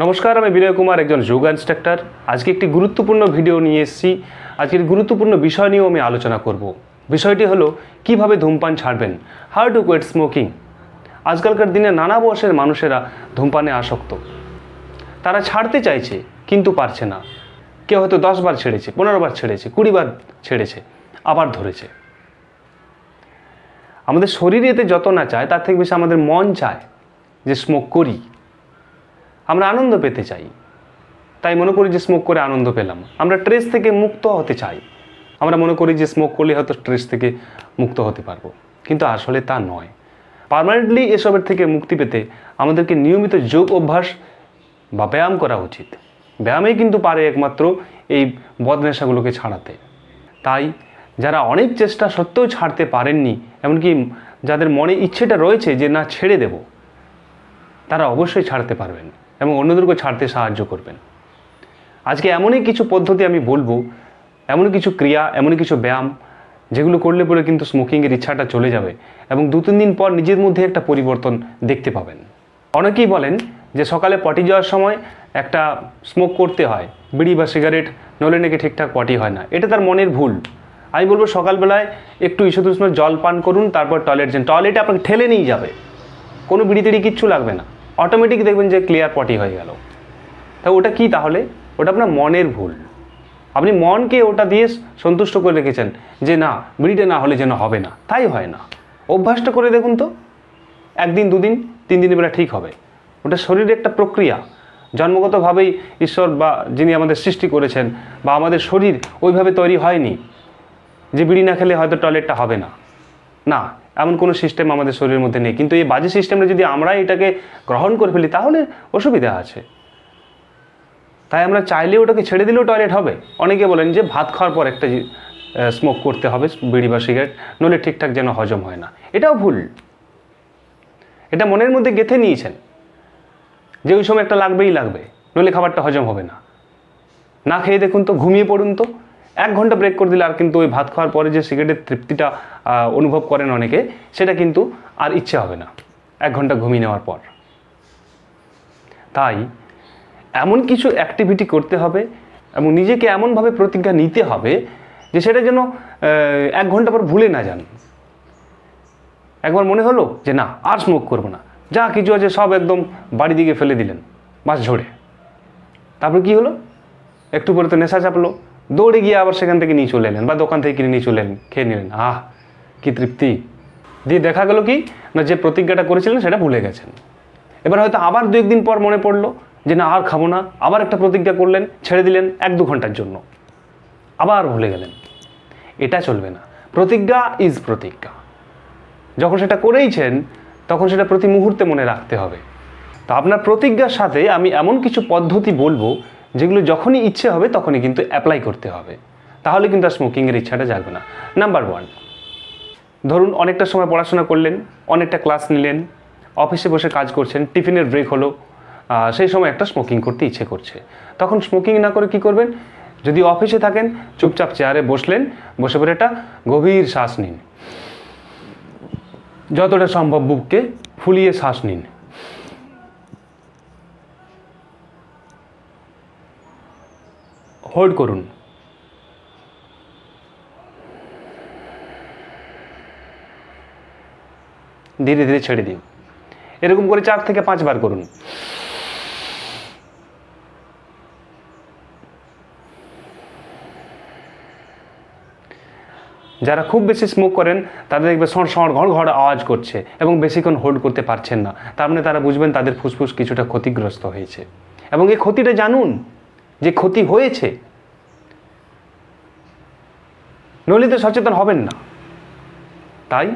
নমস্কার, আমি বিনয় কুমার, একজন যোগা ইনস্ট্রাক্টর। আজকে একটি গুরুত্বপূর্ণ ভিডিও নিয়ে এসেছি। আজকের গুরুত্বপূর্ণ বিষয় নিয়েও আমি আলোচনা করব। বিষয়টি হলো কিভাবে ধূমপান ছাড়বেন, হাউ টু কুইট স্মোকিং। আজকালকার দিনে নানা বয়সের মানুষেরা ধূমপানে আসক্ত। তারা ছাড়তে চাইছে কিন্তু পারছে না। কেউ হয়তো 10 বার ছেড়েছে, 15 বার ছেড়েছে, 20 বার ছেড়েছে, আবার ধরেছে। আমাদের শরীর এতে যত না চায় তার থেকে বেশি আমাদের মন চায় যে স্মোক করি। আমরা আনন্দ পেতে চাই, তাই মনে করি যে স্মোক করে আনন্দ পেলাম। আমরা স্ট্রেস থেকে মুক্ত হতে চাই, আমরা মনে করি যে স্মোক করলে হয়তো স্ট্রেস থেকে মুক্ত হতে পারবো, কিন্তু আসলে তা নয়। পার্মানেন্টলি এসবের থেকে মুক্তি পেতে আমাদেরকে নিয়মিত যোগ অভ্যাস বা ব্যায়াম করা উচিত। ব্যায়ামেই কিন্তু পারে একমাত্র এই বদনেশাগুলোকে ছাড়াতে। তাই যারা অনেক চেষ্টা সত্ত্বেও ছাড়তে পারেননি, এমনকি যাদের মনে ইচ্ছেটা রয়েছে যে না ছেড়ে দেব, তারা অবশ্যই ছাড়তে পারবেন এবং অন্যদেরকে ছাড়তে সাহায্য করবেন। আজকে এমনই কিছু পদ্ধতি আমি বলবো, এমনই কিছু ক্রিয়া, এমনই কিছু ব্যায়াম যেগুলো করলে পরে কিন্তু স্মোকিংয়ের ইচ্ছাটা চলে যাবে এবং 2-3 দিন পর নিজের মধ্যে একটা পরিবর্তন দেখতে পাবেন। অনেকেই বলেন যে সকালে পটি যাওয়ার সময় একটা স্মোক করতে হয়, বিড়ি বা সিগারেট, নইলে নাকি ঠিকঠাক পটি হয় না। এটা তার মনের ভুল। আমি বলবো সকালবেলায় একটু ঈষদুষ্ণ জল পান করুন, তারপর টয়লেট যান। টয়লেটে আপনাকে ঠেলে নিয়ে যাবে, কোনো বিড়ি টিড়ি কিচ্ছু লাগবে না, অটোমেটিক দেখবেন যে ক্লিয়ার পটি হয়ে গেল। তা ওটা কি তাহলে? ওটা আপনার মনের ভুল। আপনি মনকে ওটা দিয়ে সন্তুষ্ট করে রেখেছেন যে না, বিড়িটা না হলে যেন হবে না, তাই হয় না। অভ্যাসটা করে দেখুন তো, 1 দিন 2 দিন 3 দিনের বেলা ঠিক হবে। ওটা শরীরের একটা প্রক্রিয়া, জন্মগতভাবেই ঈশ্বর বা যিনি আমাদের সৃষ্টি করেছেন বা আমাদের শরীর ওইভাবে তৈরি হয়নি যে বিড়ি না খেলে হয়তো টয়লেটটা হবে না। না, এমন কোনো সিস্টেম আমাদের শরীরের মধ্যে নেই। কিন্তু এই বাজে সিস্টেমটা যদি আমরা এটাকে গ্রহণ করে ফেলি তাহলে অসুবিধা আছে। তাই আমরা চাইলে ওটাকে ছেড়ে দিলেও টয়লেট হবে। অনেকে বলেন যে ভাত খাওয়ার পর একটা স্মোক করতে হবে, বিড়ি বা সিগারেট, নইলে ঠিকঠাক যেন হজম হয় না। এটাও ভুল। এটা মনের মধ্যে গেঁথে নিয়েছেন যে ওই সময় একটা লাগবেই লাগবে, নইলে খাবারটা হজম হবে না। না খেয়ে দেখুন তো, ঘুমিয়ে পড়ুন তো। 1 ঘন্টা ব্রেক করে দিলে আর কিন্তু ওই ভাত খাওয়ার পরে যে সিগারেটের তৃপ্তিটা অনুভব করেন অনেকে, সেটা কিন্তু আর ইচ্ছে হবে না 1 ঘন্টা ঘুমিয়ে নেওয়ার পর। তাই এমন কিছু অ্যাক্টিভিটি করতে হবে এবং নিজেকে এমনভাবে প্রতিজ্ঞা নিতে হবে যে সেটা যেন 1 ঘন্টা পর ভুলে না যান। একবার মনে হলো যে না আর স্মোক করবো না, যা কিছু আছে সব একদম বাড়ি দিকে ফেলে দিলেন বাস ঝরে। তারপর কি হলো? একটু পরে তো নেশা চাপলো, দৌড়ে গিয়ে আবার সেখান থেকে নিয়ে চলে এলেন বা দোকান থেকে কিনে নিয়ে চলে এলেন, খেয়ে নিলেন। কি তৃপ্তি! দিয়ে দেখা গেল কি না, যে প্রতিজ্ঞাটা করেছিলেন সেটা ভুলে গেছেন। এবার হয়তো আবার 2-1 দিন পর মনে পড়লো যে না আর খাবো না, আবার একটা প্রতিজ্ঞা করলেন, ছেড়ে দিলেন 1-2 ঘন্টার জন্য, আবার ভুলে গেলেন। এটা চলবে না। প্রতিজ্ঞা ইজ প্রতিজ্ঞা। যখন সেটা করেইছেন তখন সেটা প্রতি মুহূর্তে মনে রাখতে হবে। তো আপনার প্রতিজ্ঞার সাথে আমি এমন কিছু পদ্ধতি বলবো যেগুলো যখনই ইচ্ছে হবে তখনই কিন্তু অ্যাপ্লাই করতে হবে, তাহলে কিন্তু আর স্মোকিংয়ের ইচ্ছাটা জাগবে না। নাম্বার 1, ধরুন অনেকটা সময় পড়াশোনা করলেন, অনেকটা ক্লাস নিলেন, অফিসে বসে কাজ করছেন, টিফিনের ব্রেক হলো, সেই সময় একটা স্মোকিং করতে ইচ্ছে করছে। তখন স্মোকিং না করে কি করবেন? যদি অফিসে থাকেন, চুপচাপ চেয়ারে বসলেন, বসে পড়ে একটা গভীর শ্বাস নিন। যতটা সম্ভব বুককে ফুলিয়ে শ্বাস নিন। হোল্ড করুন। ধীরে ধীরে ছেড়ে দিন। এরকম করে 4 থেকে 5 বার করুন। যারা খুব বেশি স্মোক করেন তাদের দেখবে সড় ঘড় ঘড় আওয়াজ করছে এবং বেশিক্ষণ হোল্ড করতে পারছেন না। তার মানে তারা বুঝবেন তাদের ফুসফুস কিছুটা ক্ষতিগ্রস্ত হয়েছে এবং এই ক্ষতিটা জানুন যে ক্ষতি হয়েছে, নইলে তো সচেতন হবেন না। তাই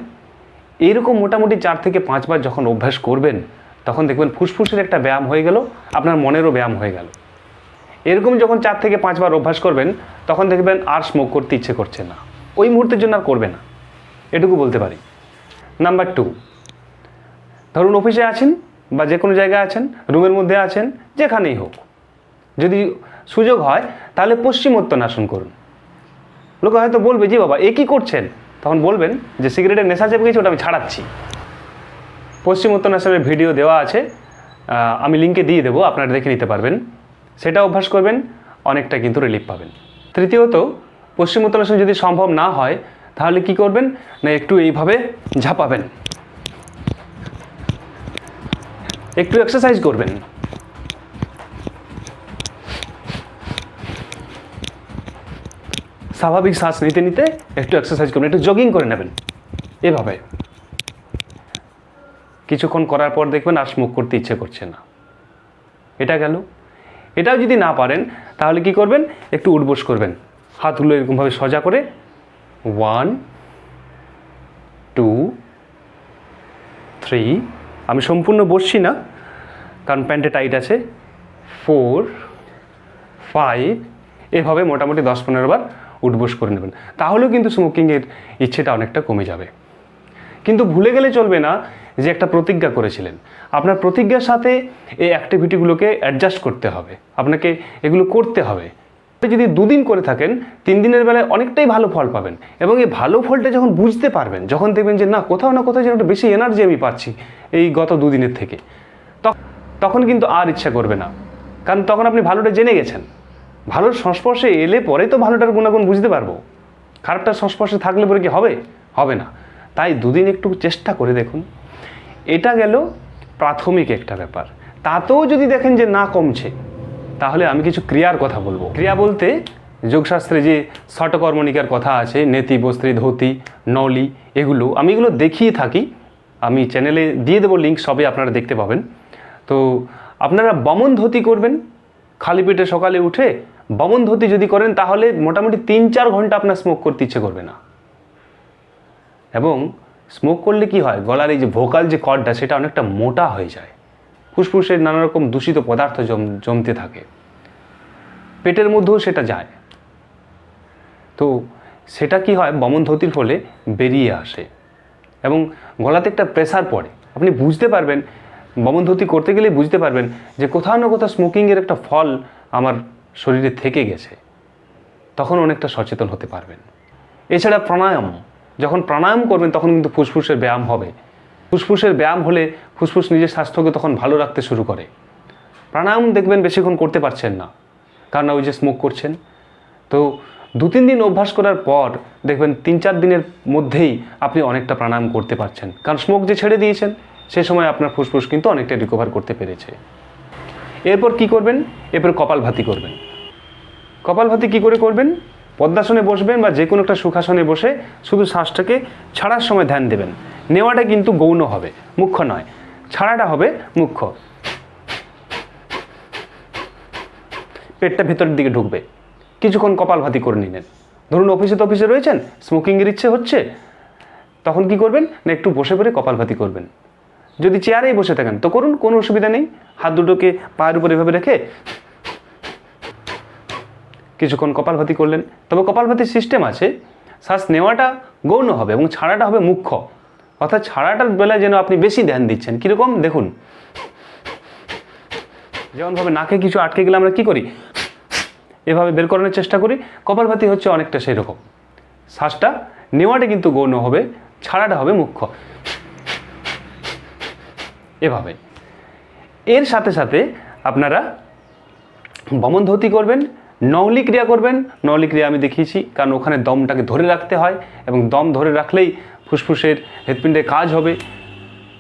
এইরকম মোটামুটি 4 থেকে 5 বার যখন অভ্যাস করবেন তখন দেখবেন ফুসফুসের একটা ব্যায়াম হয়ে গেল, আপনার মনেরও ব্যায়াম হয়ে গেল। এরকম যখন 4 থেকে 5 বার অভ্যাস করবেন তখন দেখবেন আর স্মোক করতে ইচ্ছে করছে না, ওই মুহূর্তের জন্য আর করবে না, এটুকু বলতে পারি। নাম্বার 2, ধরুন অফিসে আছেন বা যে কোনো জায়গায় আছেন, রুমের মধ্যে আছেন, যেখানেই হোক, যদি সুযোগ হয় তাহলে পশ্চিমোত্তানাসন করুন। লোকে হয়তো বলবে যে বাবা এ কী করছেন, তখন বলবেন যে সিগারেটের নেশা চেপে গেছে, ওটা আমি ছাড়াচ্ছি। পশ্চিমোত্তানাসনের ভিডিও দেওয়া আছে, আমি লিঙ্কে দিয়ে দেবো, আপনারা দেখে নিতে পারবেন। সেটা অভ্যাস করবেন, অনেকটা কিন্তু রিলিফ পাবেন। তৃতীয়ত, পশ্চিমোত্তানাসন যদি সম্ভব না হয় তাহলে কি করবেন না, একটু এইভাবে ঝাঁপাবেন, একটু এক্সারসাইজ করবেন। স্বাভাবিক শ্বাস নিতে নিতে একটু এক্সারসাইজ করবেন, একটু জগিং করে নেবেন এভাবে। কিছুক্ষণ করার পর দেখবেন আর স্মোক করতে ইচ্ছে করছে না। এটা গেল। এটাও যদি না পারেন তাহলে কি করবেন, একটু উঠবোস করবেন, হাতগুলো এরকমভাবে সোজা করে 1 2 3, আমি সম্পূর্ণ বসছি না কারণ প্যান্টে টাইট আছে, 4 5, এভাবে মোটামুটি 10-15 বার উঠবোস করে নেবেন। তাহলেও কিন্তু স্মোকিংয়ের ইচ্ছেটা অনেকটা কমে যাবে। কিন্তু ভুলে গেলে চলবে না যে একটা প্রতিজ্ঞা করেছিলেন। আপনার প্রতিজ্ঞার সাথে এই অ্যাক্টিভিটিগুলোকে অ্যাডজাস্ট করতে হবে, আপনাকে এগুলো করতে হবে। যদি 2 দিন করে থাকেন, 3 দিনের বেলায় অনেকটাই ভালো ফল পাবেন। এবং এই ভালো ফলটা যখন বুঝতে পারবেন, যখন দেখবেন যে না, কোথাও না কোথাও যেন একটা বেশি এনার্জি আমি পাচ্ছি এই গত 2 দিনের থেকে, তখন কিন্তু আর ইচ্ছা করবে না, কারণ তখন আপনি ভালোটা জেনে গেছেন। ভালোর সংস্পর্শে এলে পরে তো ভালোটার গুণাগুণ বুঝতে পারবো। খারাপটার সংস্পর্শে থাকলে পরে কি হবে? হবে না। তাই 2 দিন একটু চেষ্টা করে দেখুন। এটা গেল প্রাথমিক একটা ব্যাপার। তাতেও যদি দেখেন যে না কমছে, তাহলে আমি কিছু ক্রিয়ার কথা বলবো। ক্রিয়া বলতে যোগশাস্ত্রে যে ষটকর্মণিকার কথা আছে, নেতি, বস্ত্রী, ধৌতি, নলি, আমি এগুলো দেখিয়ে থাকি। আমি চ্যানেলে দিয়ে দেবো লিঙ্ক, সবে আপনারা দেখতে পাবেন। তো আপনারা বমন ধৌতি করবেন, খালি পেটে সকালে উঠে বমন ধৌতি যদি করেন তাহলে মোটামুটি 3-4 ঘন্টা আপনার স্মোক করতে ইচ্ছে করবে না। এবং স্মোক করলে কি হয়, গলার এই যে ভোকাল যে কর্ডটা সেটা অনেকটা মোটা হয়ে যায়, ফুসফুসের নানা রকম দূষিত পদার্থ জমতে থাকে, পেটের মধ্যেও সেটা যায়। তো সেটা কি হয়, বমন ধৌতির ফলে বেরিয়ে আসে এবং গলাতে একটা প্রেসার পড়ে। আপনি বুঝতে পারবেন, বমন ধৌতি করতে গেলে বুঝতে পারবেন যে কোথাও না কোথাও স্মোকিংয়ের একটা ফল আমার শরীরে থেকে গেছে। তখন অনেকটা সচেতন হতে পারবেন। এছাড়া প্রাণায়াম, যখন প্রাণায়াম করবেন তখন কিন্তু ফুসফুসের ব্যায়াম হবে। ফুসফুসের ব্যায়াম হলে ফুসফুস নিজের স্বাস্থ্যকে তখন ভালো রাখতে শুরু করে। প্রাণায়াম দেখবেন বেশিক্ষণ করতে পারছেন না, কারণ ওই যে স্মোক করছেন। তো 2-3 দিন অভ্যাস করার পর দেখবেন 3-4 দিনের মধ্যেই আপনি অনেকটা প্রাণায়াম করতে পারছেন, কারণ স্মোক যে ছেড়ে দিয়েছেন সে সময় আপনার ফুসফুস কিন্তু অনেকটা রিকভার করতে পেরেছে। এরপর কি করবেন, এরপর কপালভাতি করবেন। কপালভাতি কি করে করবেন, পদ্মাসনে বসবেন বা যে কোনো একটা সুখাসনে বসে শুধু শ্বাসটাকে ছাড়ার সময় ধ্যান দেবেন। নেওয়াটা কিন্তু গৌণ হবে, মুখ্য নয়, ছাড়াটা হবে মুখ্য। পেটটা ভেতরের দিকে ঢুকবে। কিছুক্ষণ কপালভাতি করে নিলেন। ধরুন অফিসে রয়েছেন, স্মোকিংয়ের ইচ্ছে হচ্ছে, তখন কি করবেন না, একটু বসে পড়ে কপালভাতি করবেন। যদি চেয়ারেই বসে থাকেন তো করুন, কোনো অসুবিধা নেই। হাত দুটোকে পায়ের উপর এভাবে রেখে কিছুক্ষণ কপালভাতি করলেন। তবে কপালভাতির সিস্টেম আছে, শ্বাস নেওয়াটা গৌণ হবে এবং ছাড়াটা হবে মুখ্য। অর্থাৎ ছাড়াটার বেলায় যেন আপনি বেশি ধ্যান দিচ্ছেন। কীরকম দেখুন, যেমনভাবে নাকে কিছু আটকে গেলে আমরা কী করি, এভাবে বের করানোর চেষ্টা করি। কপালভাতি হচ্ছে অনেকটা সেই রকম। শ্বাসটা নেওয়াটা কিন্তু গৌণ হবে, ছাড়াটা হবে মুখ্য, এভাবে। এর সাথে সাথে আপনারা বমন ধৌতি করবেন, নওলি ক্রিয়া করবেন। নওলি ক্রিয়া আমি দেখিয়েছি, কারণ ওখানে দমটাকে ধরে রাখতে হয় এবং দম ধরে রাখলেই ফুসফুসের হৃৎপিণ্ডের কাজ হবে,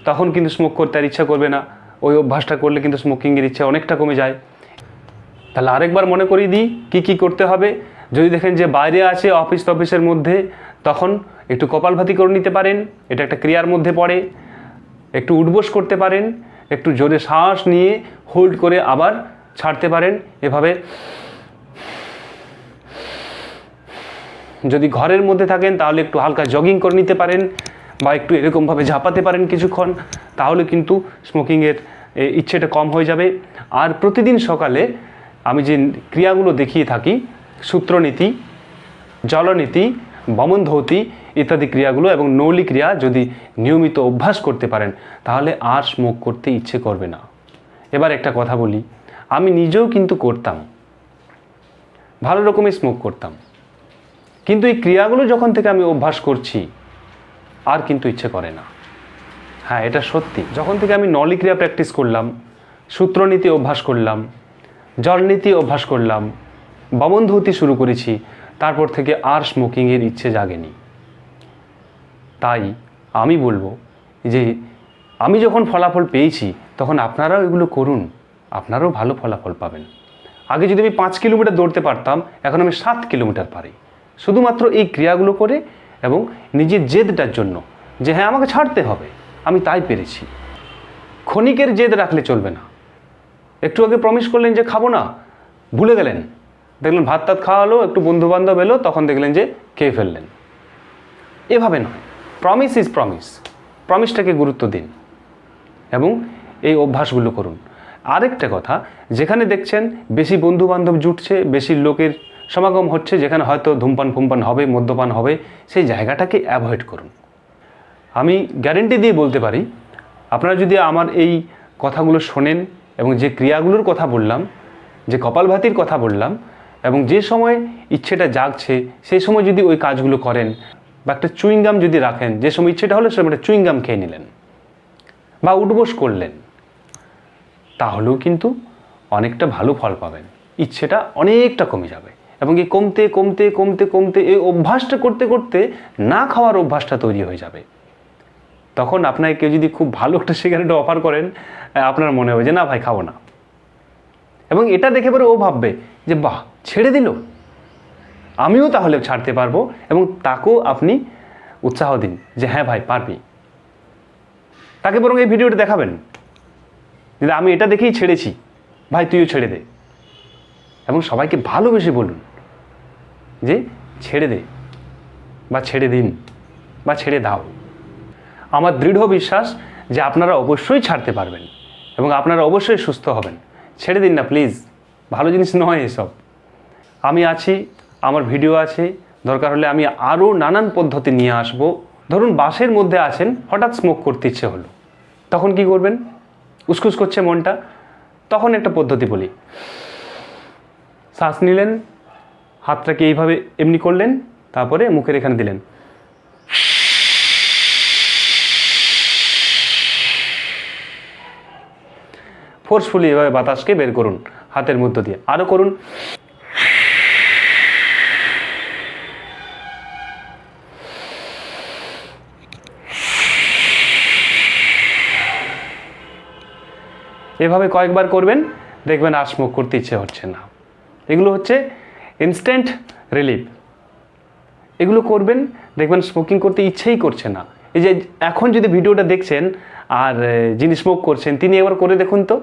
তখন কিন্তু স্মোক করতে আর ইচ্ছা করবে না। ওই অভ্যাসটা করলে কিন্তু স্মোকিংয়ের ইচ্ছা অনেকটা কমে যায়। তাহলে আরেকবার মনে করিয়ে দিই কী করতে হবে। যদি দেখেন যে বাইরে আছে অফিসের মধ্যে, তখন একটু কপালভাতি করে নিতে পারেন, এটা একটা ক্রিয়ার মধ্যে পড়ে। একটু উঠবোস করতে পারেন, একটু জোরে শ্বাস নিয়ে হোল্ড করে আবার ছাড়তে পারেন এভাবে। যদি ঘরের মধ্যে থাকেন তাহলে একটু হালকা জগিং করে নিতে পারেন বা একটু এরকমভাবে ঝাঁপাতে পারেন কিছুক্ষণ, তাহলে কিন্তু স্মোকিংয়ের ইচ্ছেটা কম হয়ে যাবে। আর প্রতিদিন সকালে আমি যে ক্রিয়াগুলো দেখিয়ে থাকি, সূত্রনীতি, জলনীতি, বমন ধৌতি ইত্যাদি ক্রিয়াগুলো এবং নৌলি ক্রিয়া যদি নিয়মিত অভ্যাস করতে পারেন তাহলে আর স্মোক করতে ইচ্ছে করবে না। এবার একটা কথা বলি, আমি নিজেও কিন্তু করতাম, ভালো রকমের স্মোক করতাম, কিন্তু এই ক্রিয়াগুলো যখন থেকে আমি অভ্যাস করছি আর কিন্তু ইচ্ছে করে না। হ্যাঁ, এটা সত্যি। যখন থেকে আমি নলি ক্রিয়া প্র্যাকটিস করলাম, সূত্রনীতি অভ্যাস করলাম, জলনীতি অভ্যাস করলাম, বমনধুতি শুরু করেছি, তারপর থেকে আর স্মোকিংয়ের ইচ্ছে জাগেনি। তাই আমি বলবো যে আমি যখন ফলাফল পেয়েছি তখন আপনারাও এগুলো করুন, আপনারাও ভালো ফলাফল পাবেন। আগে যদি আমি 5 কিলোমিটার দৌড়তে পারতাম, এখন আমি 7 কিলোমিটার পারি, শুধুমাত্র এই ক্রিয়াগুলো করে এবং নিজের জেদটার জন্য, যে হ্যাঁ আমাকে ছাড়তে হবে, আমি তাই পেরেছি। ক্ষণিকের জেদ রাখলে চলবে না। একটু আগে প্রমিস করলেন যে খাবো না, ভুলে গেলেন, দেখলেন ভাত টাত খাওয়া হলো, একটু বন্ধুবান্ধব এলো, তখন দেখলেন যে খেয়ে ফেললেন। এভাবে নয়, প্রমিস ইজ প্রমিস, প্রমিসটাকে গুরুত্ব দিন এবং এই অভ্যাসগুলো করুন। আরেকটা কথা, যেখানে দেখছেন বেশি বন্ধুবান্ধব জুটছে, বেশি লোকের সমাগম হচ্ছে, যেখানে হয়তো ধূমপান ফুমপান হবে, মদ্যপান হবে, সেই জায়গাটাকে অ্যাভয়েড করুন। আমি গ্যারেন্টি দিয়ে বলতে পারি, আপনারা যদি আমার এই কথাগুলো শোনেন এবং যে ক্রিয়াগুলোর কথা বললাম, যে কপালভাতির কথা বললাম, এবং যে সময় ইচ্ছেটা জাগছে সেই সময় যদি ওই কাজগুলো করেন, বা একটা চুইংগাম যদি রাখেন, যে সময় ইচ্ছেটা হলো সে সময় একটা চুইংগাম খেয়ে নিলেন বা উঠবোস করলেন, তাহলেও কিন্তু অনেকটা ভালো ফল পাবেন, ইচ্ছেটা অনেকটা কমে যাবে। এবং এই কমতে কমতে কমতে কমতে এই অভ্যাসটা করতে করতে না খাওয়ার অভ্যাসটা তৈরি হয়ে যাবে। তখন আপনাকে কেউ যদি খুব ভালো একটা সিগারেট অফার করেন, আপনার মনে হবে যে না ভাই খাবো না, এবং এটা দেখে পরে ও ভাববে যে বাহ ছেড়ে দিল, আমিও তাহলে ছাড়তে পারবো, এবং তাকেও আপনি উৎসাহ দিন যে হ্যাঁ ভাই পারবি। তাকে বরং এই ভিডিওটা দেখাবেন যে আমি এটা দেখেই ছেড়েছি, ভাই তুইও ছেড়ে দে, এবং সবাইকে ভালোবেসে বলুন যে ছেড়ে দে, বা ছেড়ে দিন, বা ছেড়ে দাও। আমার দৃঢ় বিশ্বাস যে আপনারা অবশ্যই ছাড়তে পারবেন এবং আপনারা অবশ্যই সুস্থ হবেন। ছেড়ে দিন না প্লিজ, ভালো জিনিস নয় এসব। আমি আছি, আমার ভিডিও আছে, দরকার হলে আমি আরও নানান পদ্ধতি নিয়ে আসব। ধরুন বাসের মধ্যে আছেন, হঠাৎ স্মোক করতে ইচ্ছে হলো, তখন কি করবেন? উসকুস করছে মনটা, তখন একটা পদ্ধতি বলি। শ্বাস নিলেন, হাতটাকে এইভাবে এমনি করলেন, তারপরে মুখের এখানে দিলেন, ফোর্সফুলি এভাবে বাতাসকে বের করুন হাতের মধ্য দিয়ে। আরও করুন, এভাবে কয়েকবার করবেন, দেখবেন আর স্মোক করতে ইচ্ছে হচ্ছে না। এগুলো হচ্ছে ইনস্ট্যান্ট রিলিফ। এগুলো করবেন, দেখবেন স্মোকিং করতে ইচ্ছেই করছে না। এই যে এখন যদি ভিডিওটা দেখছেন আর যিনি স্মোক করছেন তিনি একবার করে দেখুন তো,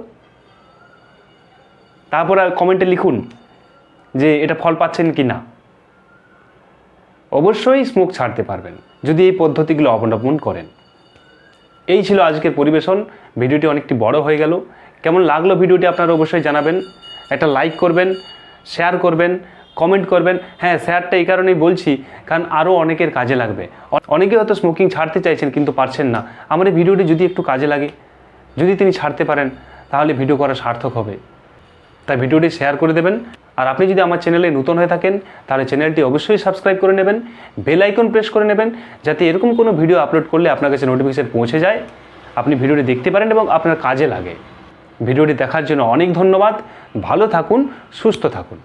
তারপর আর কমেন্টে লিখুন যে এটা ফল পাচ্ছেন কি না। অবশ্যই স্মোক ছাড়তে পারবেন যদি এই পদ্ধতিগুলো অবলম্বন করেন। এই ছিল আজকের পরিবেশন। ভিডিওটি অনেকটি বড় হয়ে গেল। কেমন লাগলো ভিডিওটি আপনারা অবশ্যই জানাবেন। একটা লাইক করবেন, শেয়ার করবেন, কমেন্ট করবেন। হ্যাঁ, শেয়ারটা এই কারণেই বলছি কারণ আরও অনেকের কাজে লাগবে। অনেকে হয়তো স্মোকিং ছাড়তে চাইছেন কিন্তু পারছেন না। আমার এই ভিডিওটি যদি একটু কাজে লাগে, যদি তিনি ছাড়তে পারেন, তাহলে ভিডিও করা সার্থক হবে। তাই ভিডিওটি শেয়ার করে দেবেন। আর আপনি যদি আমার চ্যানেলে নতুন হয়ে থাকেন তাহলে চ্যানেলটি অবশ্যই সাবস্ক্রাইব করে নেবেন, বেল আইকন প্রেস করে নেবেন, যাতে এরকম কোনো ভিডিও আপলোড করলে আপনার কাছে নোটিফিকেশন পৌঁছে যায়, আপনি ভিডিওটি দেখতে পারেন এবং আপনার কাজে লাগে। ভিডিওটি দেখার জন্য অনেক ধন্যবাদ। ভালো থাকুন, সুস্থ থাকুন।